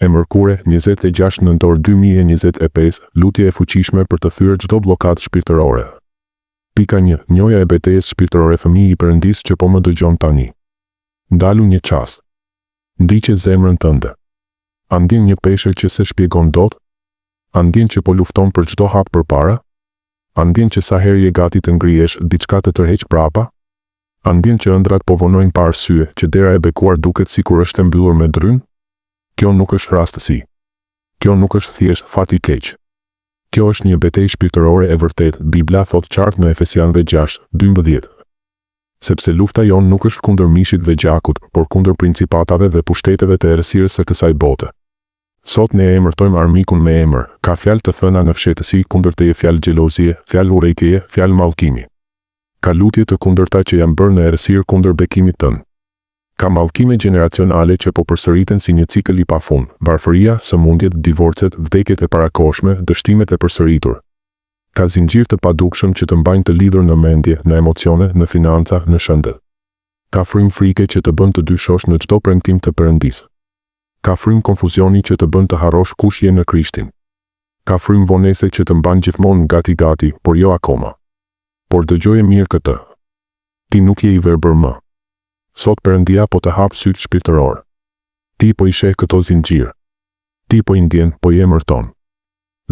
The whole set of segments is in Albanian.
E mërkure, 26 nëntor 2025, lutje e fuqishme për të thyer çdo bllokatë shpirtërore. Pika 1. Njoja e betejës shpirtërore fëmijë i Perëndis që po më dëgjon tani. Ndalu një çast. Ndiqe zemrën tënde. A ndjen një peshë që se shpjegon dot? A ndjen që po lufton për çdo hap përpara? A ndjen që sa herë je gati të ngrihesh, diçka të tërheq prapa? A ndjen që ëndrat po vonojnë pa arsye, që dera e bekuar duket sikur është e mbyllur me drynë? Kjo nuk është rastësi. Kjo nuk është thjesht fat i keq. Kjo është një betejë shpirtërore e vërtetë, Bibla thot qartë në Efesianëve 6:12. Sepse lufta jonë nuk është kundër mishit dhe gjakut, por kundër principatave dhe pushteteve të errësirës së kësaj bote. Sot ne e emërtojmë armikun me emër, ka fjalë të thëna në fshehtësi kundërteje, fjalë xhelozie, fjalë urrejtjeje, fjalë mallkimi. Ka lutje të kundërta që janë bërë në errësirë kundër bekimit tënë. Ka mallkime generacionale që po përsëriten si një cikël i pafund, varfëria, sëmundjet, divorcet, vdekjet e parakohshme, dështimet e përsëritur. Ka zinxhir të padukshëm që të mbajnë të lidhur në mendje, në emocione, në financa, në shëndet. Ka frymë frike që të bën të dyshosh në çdo premtim të Perëndisë. Ka frymë konfuzioni që të bën të harrosh kush je në Krishtin. Ka frymë vonese që të mban gjithmonë gati, por jo akoma. Por dëgjoje mirë këtë. Ti nuk je i verbër më. Sot Perëndia po të hap sytë shpirtëror. Ti po i sheh këto zinxhir. Ti po i ndjen, po i emërton.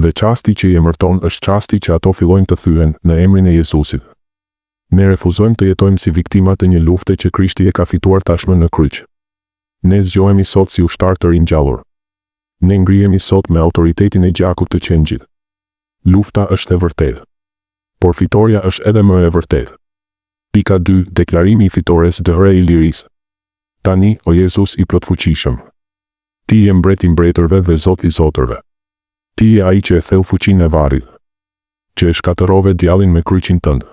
Dhe çasti që i emërton është çasti që ato fillojnë të thyen në emrin e Jezusit. Ne refuzojmë të jetojmë si viktima të një lufte që Krishti e ka fituar tashmë në kryq. Ne zgjohemi sot si ushtar të ringjallur. Ne ngrihemi sot me autoritetin e gjakut të qengjit. Lufta është e vërtetë. Por fitoria është edhe më e vërtetë. Pika 2. Deklarimi i fitores dëhre i lirisë. Tani, o Jezus i plotfuqishëm. Ti je mbret i mbretërve dhe Zot i zotërve. Ti je ai që e theu fuqinë e varrit. Që e shkatërrove djallin me kryqin tënd.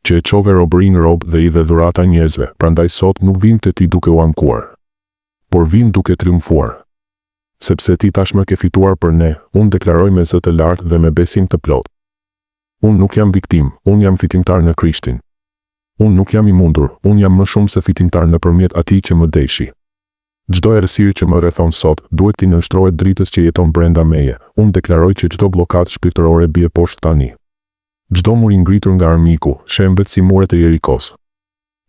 Që e çove robërinë rob dhe i dhe dhurata njerëzve, prandaj sot nuk vim te ti duke u ankuar, por vim duke triumfuar. Sepse ti tashmë ke fituar për ne, unë deklaroj me zë të lartë dhe me besim të plot. Unë nuk jam viktim, unë jam fitimtar në Krishtin. Unë nuk jam i mundur, unë jam më shumë se fitimtar nëpërmjet atij që më deshi. Çdo errësirë që më rrethon sot, duhet t'i nënshtrohet dritës që jeton brenda meje. Unë deklaroj që çdo bllokatë shpirtërore bie poshtë tani. Çdo mur i ngritur nga armiku, shembet si muret e Jerikos.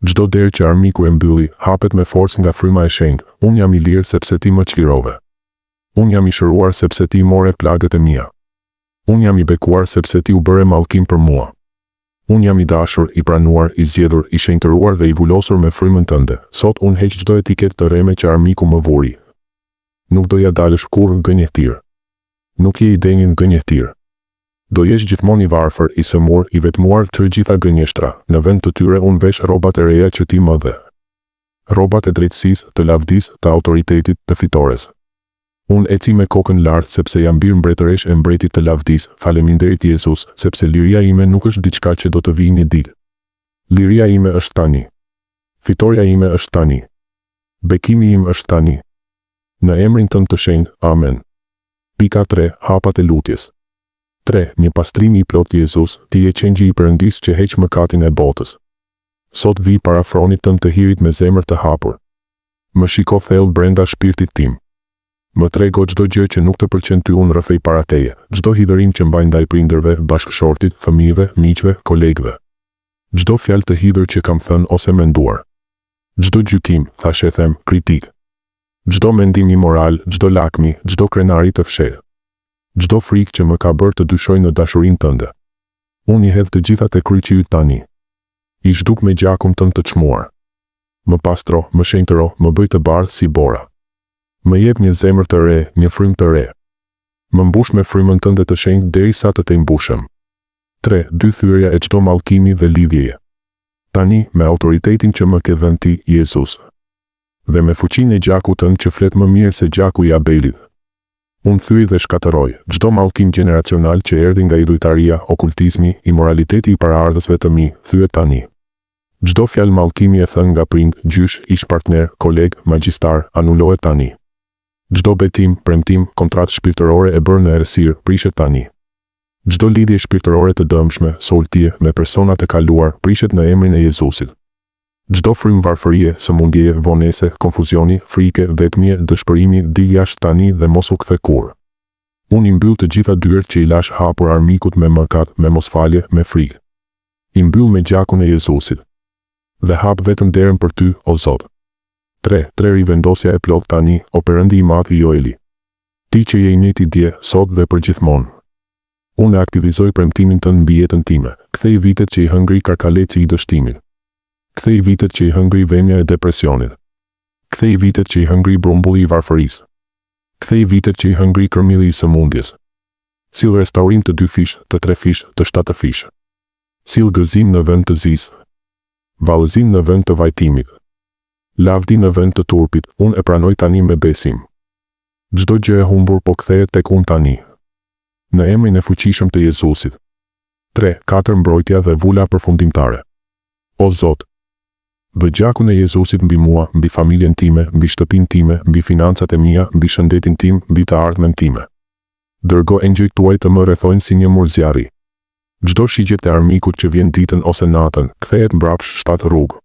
Çdo derë që armiku e mbylli, hapet me forcë nga fryma e shenjtë. Unë jam i lirë sepse ti më çlirove. Unë jam i shëruar sepse ti more plagët e mia. Unë jam i bekuar sepse ti u bëre mallkim për mua. Unë jam i dashur, i pranuar, i zgjedhur, i shenjtëruar dhe i vulosur me frymën tënde. Sot unë heq çdo etiketë të rreme që armiku më vuri. Nuk do ja dalësh kurrë gënjethir. Nuk je i denjën gënjethir. Do jesh gjithmonë i varfër, i sëmur, i vetmuar të gjitha gënjeshtra. Në vend të tyre unë vesh rrobat e reja që ti më dhe. Rrobat e drejtësisë, të lavdisë, të autoritetit, të fitores. Unë eci me kokën lartë sepse jam bir mbretëresh e mbretit të lavdisë. Faleminderit Jezus, sepse liria ime nuk është diçka që do të vijë një ditë. Liria ime është tani. Fitoria ime është tani. Bekimi im është tani. Në emrin tënd të shenjtë, amen. Pika 3. Hapat e lutjes. 3. Një pastrim i plot Jezus, ti je qengji i Perëndisë që heq mëkatin e botës. Sot vi para fronit tënd të hirit me zemër të hapur. Më shiko thellë brenda shpirtit tim. Më trego çdo gjë që nuk të pëlqen ty, unë rrëfej para teje, çdo hidhërim që mbaj ndaj prindërve, bashkëshortit, fëmijëve, miqve, kolegëve. Çdo fjalë të hidhur që kam thënë ose menduar. Çdo gjykim, thashë them, kritik. Çdo mendim imoral, çdo lakmi, çdo krenari të fshehtë. Çdo frikë që më ka bërë të dyshoj në dashurinë tënde. Unë i hedh të gjitha te kryqi yt tani. I zhduk me gjakun tënd të çmuar. Më pastro, më shenjtëro, më bëj të bardhë si bora. Më jep një zemër të re, një frymë të re. Më mbush me frymën tënde të shenjtë derisa të mbushem. 3. 2. Thyerja e çdo mallkimi dhe lidhjeje. Tani, me autoritetin që më ke dhënë ti, Jezus. Dhe me fuqinë e gjakut tënd që flet më mirë se gjaku i Abelit. Unë thyej dhe shkatërroj çdo mallkim generacional që erdhi nga idhujtaria, okultizmi, imoraliteti i paraardhësve të mi, thyet tani. Çdo fjalë mallkimi e thënë nga prind, gjysh, ish partner, koleg, magjistar, anulohet tani. Çdo betim, premtim, kontratë shpirtërore e bërë në errësirë, prishet tani. Çdo lidhje shpirtërore të dëmshme, soltje me persona të kaluar, prishet në emrin e Jezusit. Çdo frymë varfërie, sëmundjeje, vonese, konfuzioni, frike, vetmie, dëshpërimi, dil jashtë tani dhe mos u kthe kurrë. Unë i mbyll të gjitha dyert që i lash hapur armikut me mëkat, me mosfalje, me frikë. I mbyll me gjakun e Jezusit. Dhe hap vetëm derën për ty, o Zot. 3. Rivendosja e plot tani, o Perëndi i madh i Joeli. Ti që je i njëjti dje, sot dhe përgjithmonë. Unë aktivizoj premtimin tënd mbi jetën time. Kthej vitet që i hëngri karkaleci i dështimit. Kthej vitet që i hëngri vemja e depresionit. Kthej vitet që i hëngri brumbulli i varfërisë. Kthej vitet që i hëngri kërmilli i sëmundjes. Sill restaurim të 2 fish, të 3 fish, të 7 fish. Sill gëzim në vend të zisë. Vallëzim në vend të vajtimit. Lavdi në vend të turpit, unë e pranoj tani me besim. Çdo gjë e humbur po kthehet tek unë tani. Në emrin e fuqishëm të Jezusit. 3. 4 Mbrojtja dhe vula përfundimtare. O Zot, bë gjakun e Jezusit mbi mua, mbi familjen time, mbi shtëpinë time, mbi financat e mia, mbi shëndetin tim, mbi të ardhmen time. Dërgo engjëjt tuaj të më rrethojnë si një murzjarri. Çdo shigje të armikut që vjen ditën ose natën, kthehet mbrapsht 7 rrugë.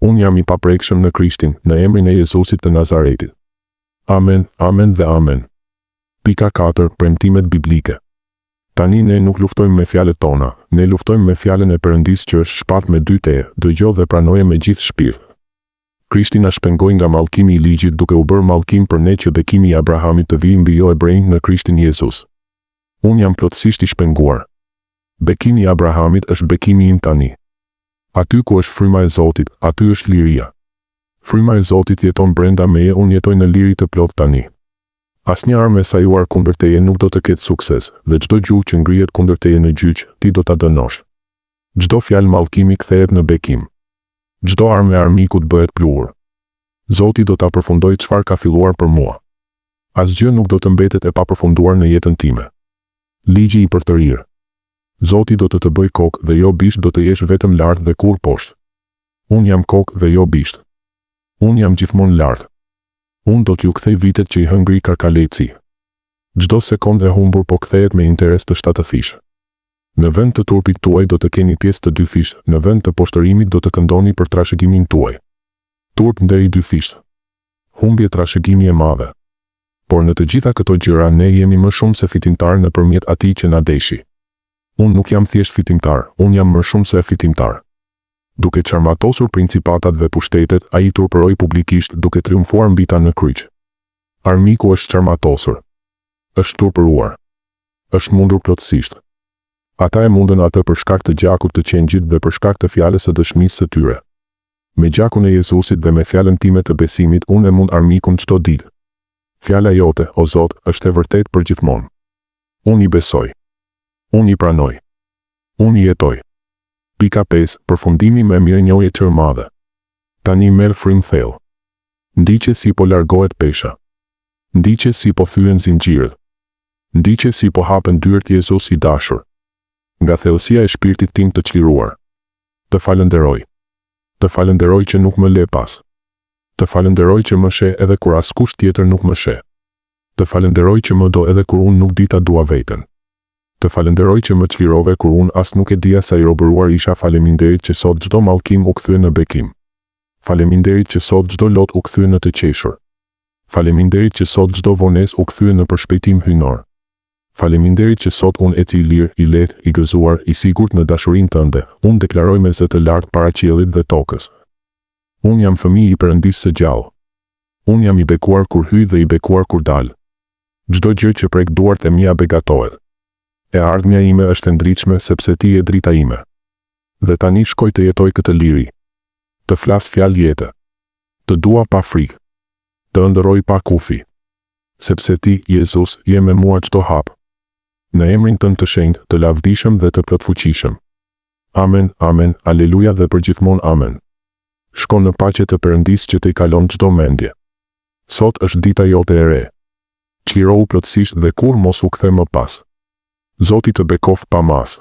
Unë jam i paprekshëm në Krishtin, në emrin e Jezusit të Nazaretit. Amen, amen dhe amen. Pika 4. Premtimet biblike. Tani ne nuk luftojmë me fjalët tona, ne luftojmë me fjalën e Perëndisë që është shpatë me 2 teje, dëgjo dhe pranoje me gjithë shpirt. Krishti na shpengoi nga mallkimi i ligjit duke u bërë mallkim për ne që bekimi i Abrahamit të vijë mbi jo hebrejnë në Krishtin Jezus. Unë jam plotësisht i shpenguar. Bekimi i Abrahamit është bekimi im tani. Aty ku është fryma e Zotit, aty është liria. Fryma e Zotit jeton brenda meje, unë jetoj në liri të plot tani. Asnjë armë e sajuar kundër teje nuk do të ketë sukses, dhe çdo gjuhë që ngrihet kundër teje në gjyq, ti do ta dënosh. Çdo fjalë mallkimi kthehet në bekim. Çdo armë e armikut bëhet pluhur. Zoti do ta përfundojë çfarë ka filluar për mua. Asgjë nuk do të mbetet e papërfunduar në jetën time. Ligji i përtërir. Zoti do të bëj kokë dhe jo bisht, do të jesh vetëm lart dhe kur poshtë. Unë jam kokë dhe jo bisht. Unë jam gjithmonë lart. Unë do t'ju kthej vitet që i hëngri karkaleci. Çdo sekondë e humbur po kthehet me interes të 7 fish. Në vend të turpit tuaj do të keni pjesë të 2 fish, në vend të poshtërimit do të këndoni për trashëgimin tuaj. Turp nderi 2 fish. Humbje trashëgimi e madhe. Por në të gjitha këto gjëra ne jemi më shumë se fitimtar nëpërmjet atij që na deshi. Unë nuk jam thjesht fitimtar, unë jam më shumë se fitimtar. Duke çarmatosur principatat dhe pushtetet, ai turpëroi publikisht duke triumfuar mbi ta në kryq. Armiku është çarmatosur. Është turpëruar. Është mundur plotësisht. Ata e mundën atë për shkak të gjakut të qengjit dhe për shkak të fjalës së dëshmisë së tyre. Me gjakun e Jezusit dhe me fjalën time të besimit unë e mund armikun çdo ditë. Fjala jote, o Zot, është e vërtetë për gjithmonë. Unë i besoj. Unë i pranoj. Unë i jetoj. Pika 5. Përfundimi me mirënjohje të madhe. Tani merr frymë thellë. Ndiqe si po largohet pesha. Ndiqe si po thyen zinxhirët. Ndiqe si po hapen dyert Jezus i dashur. Nga thellësia e shpirtit tim të çliruar. Të falenderoj. Të falenderoj që nuk më le pas. Të falenderoj që më sheh edhe kur askush tjetër nuk më sheh. Të falenderoj që më do edhe kur unë nuk di ta dua veten. Të falenderoj që më çlirove kur unë as nuk e dija sa i robëruar isha. Faleminderit që sot çdo mallkim u kthye në bekim. Faleminderit që sot çdo lot u kthye në të qeshur. Faleminderit që sot çdo vonesë u kthye në përshpejtim hynor. Faleminderit që sot unë eci i lirë, i lehtë, i gëzuar, i sigurt në dashurinë tënde. Unë deklaroj me zë të lartë para qiellit dhe tokës. Unë jam fëmijë i Perëndisë së gjallë. Unë jam i bekuar kur hyj dhe i bekuar kur dal. Çdo gjë që prek duart e mia begatohet. E ardhmja ime është e ndritshme sepse ti je drita ime. Dhe tani shkoj të jetoj këtë liri. Të flas fjalë jete. Të dua pa frikë. Të ëndërroj pa kufi. Sepse ti, Jezus, je me mua çdo hap. Në emrin tënd të shenjtë, të lavdishëm dhe të plotfuqishëm. Amen, amen, aleluja dhe përgjithmonë amen. Shko në paqe të Perëndisë që të i kalon çdo mendje. Sot është dita jote e re. Çlirohu plotësisht dhe kur mos u kthe më pas. Zoti të bekoft pa mas.